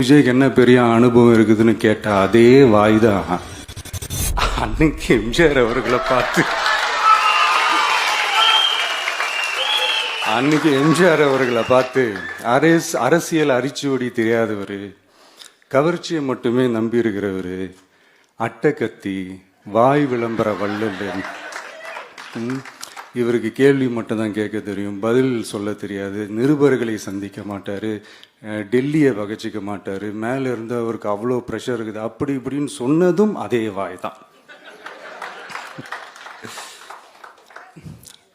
விஜய்க்கு என்ன பெரிய அனுபவம் இருக்குதுன்னு கேட்டா அதே வாய் தான். அன்னைக்கு எம்ஜிஆர் அவர்களை பார்த்து அரசியல் அரிச்சுவடி தெரியாதவர், கவர்ச்சியை மட்டுமே நம்பி இருக்கிறவர், அட்டக்கத்தி, வாய் விளம்பர வள்ளல். இவருக்கு கேள்வி மட்டும் தான் கேட்க தெரியும், பதில் சொல்ல தெரியாது, நிருபர்களை சந்திக்க மாட்டாரு, டெல்லியை வகச்சிக்க மாட்டாரு, மேல இருந்து அவருக்கு அவ்வளோ ப்ரெஷர் இருக்குது, அப்படி இப்படின்னு சொன்னதும் அதே வாய் தான்.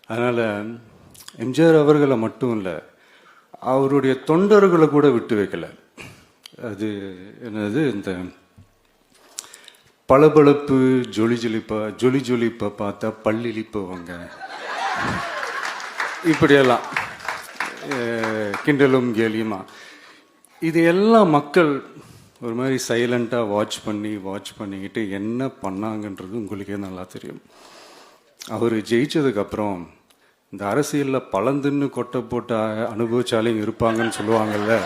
அதனால எம்ஜிஆர் அவர்களை மட்டும் இல்லை, அவருடைய தொண்டர்களை கூட விட்டு வைக்கல. அது என்னது, இந்த பளபளப்பு ஜொலி ஜொலிப்பை பார்த்தா பல்லிழிப்பவங்க, இப்படியெல்லாம் கிண்டலும் கேலியுமா, இது எல்லாம் மக்கள் ஒரு மாதிரி சைலண்டாக வாட்ச் பண்ணிக்கிட்டு என்ன பண்ணாங்கன்றது உங்களுக்கே நல்லா தெரியும். அவர் ஜெயிச்சதுக்கப்புறம் இந்த அரசியலில் பழந்துன்னு கொட்டை போட்ட அனுபவிச்சாலையும் இருப்பாங்கன்னு சொல்லுவாங்கல்ல,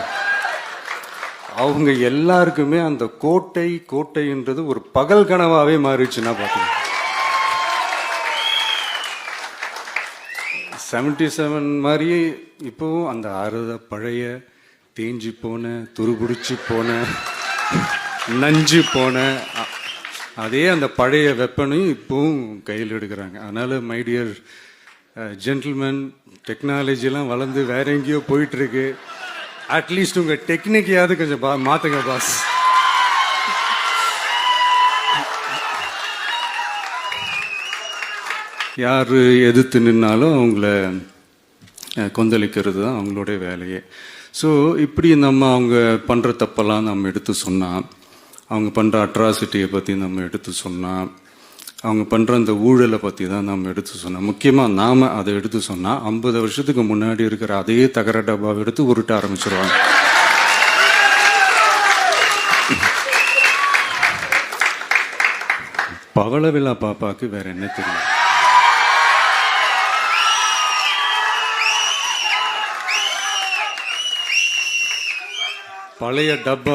அவங்க எல்லாருக்குமே அந்த கோட்டைன்றது ஒரு பகல் கனவாவே மாறிடுச்சுன்னா பார்த்தீங்க. 77 மாதிரியே இப்போவும் அந்த பழைய தேஞ்சி போன, துருபிடிச்சி போன, நஞ்சு போன அதே அந்த பழைய வெப்பனையும் இப்போவும் கையில் எடுக்கிறாங்க. அதனால மை டியர் ஜென்டில்மேன், டெக்னாலஜிலாம் வளர்ந்து வேற எங்கேயோ போயிட்டு இருக்கு, அட்லீஸ்ட் உங்க டெக்னிக்கையாவது கொஞ்சம் மாத்துங்க பாஸ். யார் எதிர்த்து நின்னாலும் அவங்கள கொந்தளிக்கிறது தான் அவங்களுடைய வேலையே. ஸோ இப்படி அவங்க பண்ணுற தப்பெல்லாம் நம்ம எடுத்து சொன்னால், அவங்க பண்ணுற அட்ராசிட்டியை பற்றி நம்ம எடுத்து சொன்னால், அவங்க பண்ணுற அந்த ஊழலை பற்றி தான் நம்ம எடுத்து சொன்னோம். முக்கியமாக நாம் அதை எடுத்து சொன்னால் 50 வருஷத்துக்கு முன்னாடி இருக்கிற அதே தகர டப்பாவை எடுத்து உருட்ட ஆரம்பிச்சிருவாங்க. பவளவிழா பாப்பாக்கு வேற என்ன தெரியும்? பழைய டப்பா